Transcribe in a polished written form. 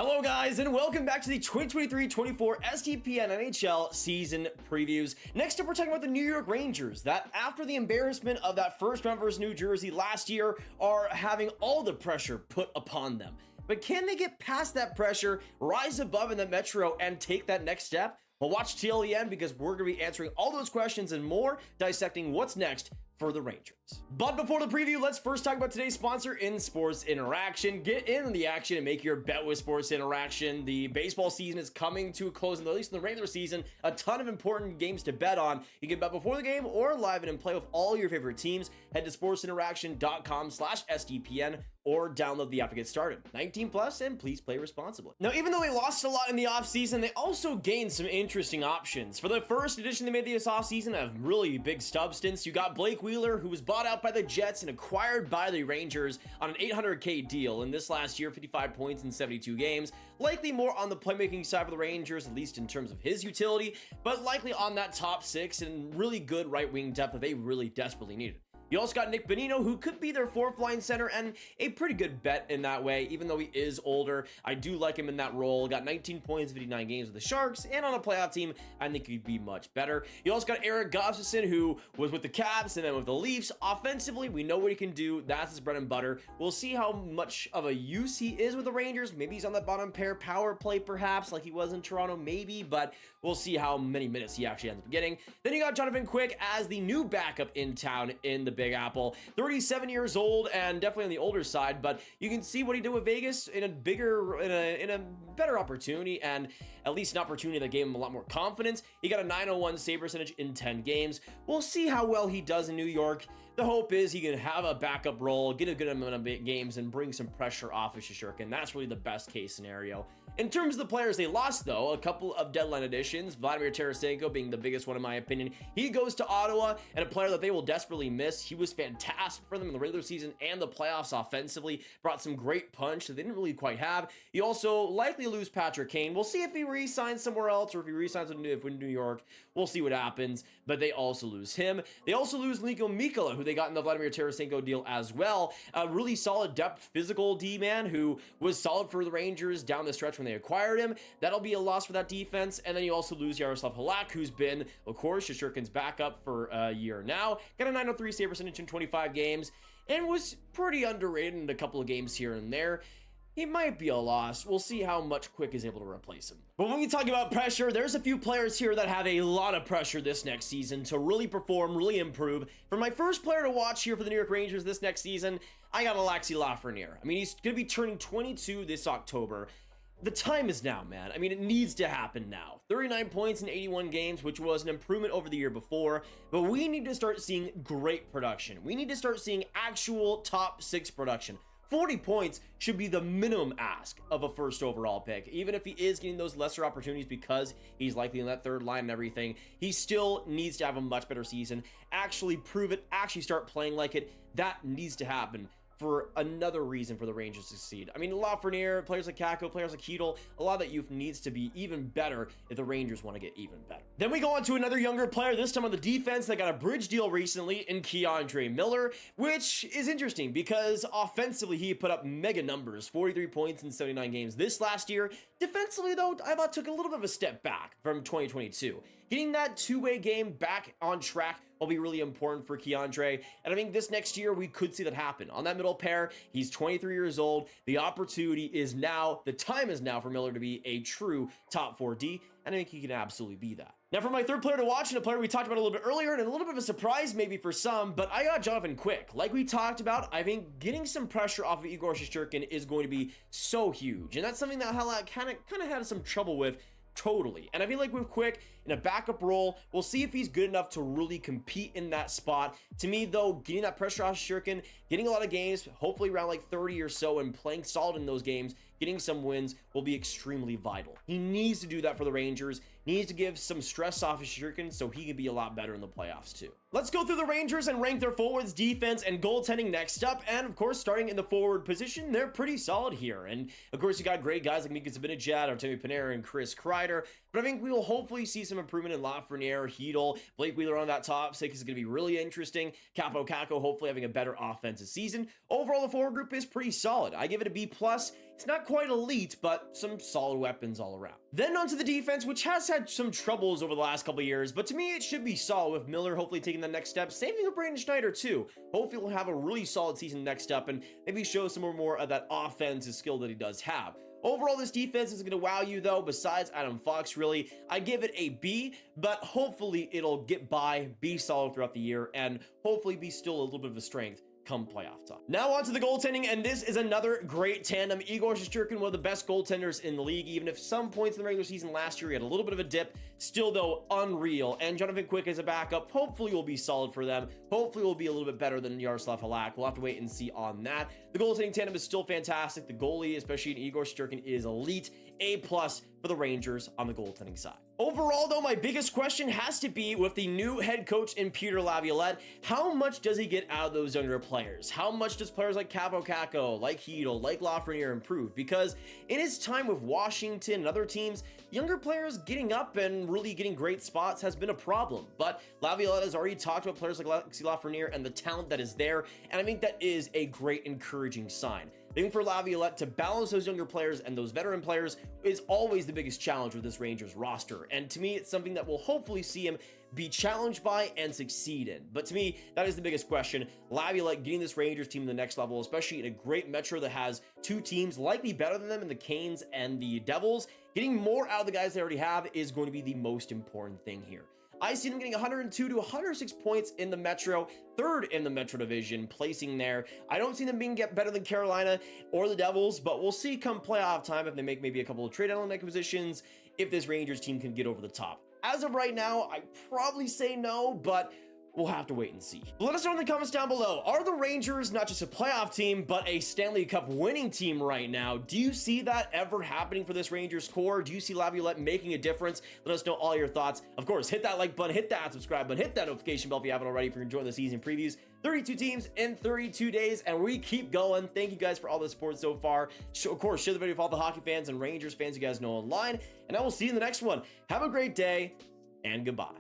Hello guys, and welcome back to the 2023-24 SDPN NHL season previews. Next up, we're talking about the New York Rangers, that after the embarrassment of that first round versus New Jersey last year, are having all the pressure put upon them. But can they get past that pressure, rise above in the Metro, and take that next step? Well, watch till the end because we're going to be answering all those questions and more, dissecting what's next for the Rangers. But before the preview, let's first talk about today's sponsor in Sports Interaction. Get in the action and make your bet with Sports Interaction. The baseball season is coming to a close, and at least in the regular season, a ton of important games to bet on. You can bet before the game or live and play with all your favorite teams. Head to sportsinteraction.com/SDPN or download the app to get started. 19 plus, and please play responsibly. Now, even though they lost a lot in the offseason, they also gained some interesting options. For the first addition they made this offseason of really big substance, you got Blake Wheeler, who was bought out by the Jets and acquired by the Rangers on an $800K deal. In this last year, 55 points in 72 games. Likely more on the playmaking side for the Rangers, at least in terms of his utility, but likely on that top six and really good right wing depth that they really desperately needed. You also got Nick Bonino, who could be their fourth line center and a pretty good bet in that way, even though he is older. I do like him in that role. Got 19 points, 59 games with the Sharks, and on a playoff team, I think he'd be much better. You also got Eric Gustafsson, who was with the Caps and then with the Leafs. Offensively, we know what he can do. That's his bread and butter. We'll see how much of a use he is with the Rangers. Maybe he's on the bottom pair power play, perhaps, like he was in Toronto, maybe, but we'll see how many minutes he actually ends up getting. Then you got Jonathan Quick as the new backup in town in the Big Apple. 37 years old and definitely on the older side, but you can see what he did with Vegas in a better opportunity, and at least an opportunity that gave him a lot more confidence. He got a .901 save percentage in 10 games. We'll see how well he does in New York. The hope is he can have a backup role, get a good amount of games, and bring some pressure off of Shesterkin. That's really the best case scenario. In terms of the players they lost, though, a couple of deadline additions, Vladimir Tarasenko being the biggest one in my opinion. He goes to Ottawa, and a player that they will desperately miss. He was fantastic for them in the regular season and the playoffs offensively, brought some great punch that they didn't really quite have. You also likely lose Patrick Kane. We'll see if he re-signs somewhere else or if he re-signs with New York. We'll see what happens, but they also lose him. They also lose Nico Mikkola, who they got in the Vladimir Tarasenko deal as well. A really solid depth physical D-man who was solid for the Rangers down the stretch when they acquired him. That'll be a loss for that defense. And then you also lose Yaroslav Halak, who's been, of course, Shesterkin's backup for a year now. Got a .903 save percentage in 25 games and was pretty underrated in a couple of games here and there. He might be a loss. We'll see how much Quick is able to replace him. But when we talk about pressure, there's a few players here that have a lot of pressure this next season to really perform, really improve. For my first player to watch here for the New York Rangers this next season, I got Alexis Lafreniere. I mean, he's going to be turning 22 this October. The time is now, man. I mean, it needs to happen now. 39 points in 81 games, which was an improvement over the year before, but we need to start seeing great production. We need to start seeing actual top six production. 40 points should be the minimum ask of a first overall pick. Even if he is getting those lesser opportunities because he's likely in that third line and everything, he still needs to have a much better season. Actually prove it, actually start playing like it. That needs to happen for another reason for the Rangers to succeed. I mean, Lafreniere, players like Kakko, players like Chytil, a lot of that youth needs to be even better if the Rangers want to get even better. Then we go on to another younger player, this time on the defense that got a bridge deal recently in K'Andre Miller, which is interesting because offensively he put up mega numbers, 43 points in 79 games this last year. Defensively, though, I thought took a little bit of a step back from 2022. Getting that two-way game back on track will be really important for K'Andre, and I think this next year we could see that happen. On that middle pair, he's 23 years old. The opportunity is now, the time is now for Miller to be a true top 4D, and I think he can absolutely be that. Now for my third player to watch, and a player we talked about a little bit earlier, and a little bit of a surprise maybe for some, but I got Jonathan Quick. Like we talked about, I think getting some pressure off of Igor Shesterkin is going to be so huge, and that's something that Halak kind of had some trouble with. Totally. And I feel like with Quick in a backup role, we'll see if he's good enough to really compete in that spot. To me, though, getting that pressure off Shesterkin, getting a lot of games, hopefully around like 30 or so, and playing solid in those games, getting some wins will be extremely vital. He needs to do that for the Rangers. He needs to give some stress off of Shesterkin so he can be a lot better in the playoffs too. Let's go through the Rangers and rank their forwards, defense, and goaltending next up. And of course, starting in the forward position, they're pretty solid here. And of course, you got great guys like Mika Zibanejad, Artemi Panarin, and Chris Kreider. But I think we will hopefully see some improvement in Lafreniere, Hedl, Blake Wheeler on that top six is going to be really interesting. Capo Caco hopefully having a better offensive season. Overall, the forward group is pretty solid. I give it a B+. It's not quite elite, but some solid weapons all around. Then onto the defense, which has had some troubles over the last couple of years, but to me, it should be solid with Miller hopefully taking the next step. Same thing with Brandon Schneider too. Hopefully he'll have a really solid season next up and maybe show some more of that offensive skill that he does have. Overall, this defense is going to wow you though, besides Adam Fox, really. I give it a B, but hopefully it'll get by, be solid throughout the year, and hopefully be still a little bit of a strength come playoff time. Now on to the goaltending, and this is another great tandem. Igor Shesterkin, one of the best goaltenders in the league, even if some points in the regular season last year he had a little bit of a dip, still though unreal. And Jonathan Quick as a backup, hopefully will be solid for them. Hopefully will be a little bit better than Yaroslav Halak. We'll have to wait and see on that. The goaltending tandem is still fantastic. The goalie, especially in Igor Shesterkin, is elite. A+ for the Rangers on the goaltending side. Overall, though, my biggest question has to be with the new head coach in Peter Laviolette, how much does he get out of those younger players? How much does players like Capo Caco, like Hedl, like Lafreniere improve? Because in his time with Washington and other teams, younger players getting up and really getting great spots has been a problem. But Laviolette has already talked about players like Alexis Lafreniere and the talent that is there, and I think that is a great encouraging sign. I think for Laviolette to balance those younger players and those veteran players is always the biggest challenge with this Rangers roster. And to me, it's something that we'll hopefully see him be challenged by and succeed in. But to me, that is the biggest question. Laviolette getting this Rangers team to the next level, especially in a great Metro that has two teams likely better than them in the Canes and the Devils, getting more out of the guys they already have is going to be the most important thing here. I see them getting 102 to 106 points in the Metro, third in the Metro division, placing there. I don't see them being better than Carolina or the Devils, but we'll see come playoff time if they make maybe a couple of trade deadline acquisitions, if this Rangers team can get over the top. As of right now, I probably say no, but we'll have to wait and see. Let us know in the comments down below. Are the Rangers not just a playoff team, but a Stanley Cup winning team right now? Do you see that ever happening for this Rangers core? Do you see Laviolette making a difference? Let us know all your thoughts. Of course, hit that like button, hit that subscribe button, hit that notification bell if you haven't already if you're enjoying the season previews. 32 teams in 32 days, and we keep going. Thank you guys for all the support so far. Of course, share the video with all the hockey fans and Rangers fans you guys know online, and I will see you in the next one. Have a great day, and goodbye.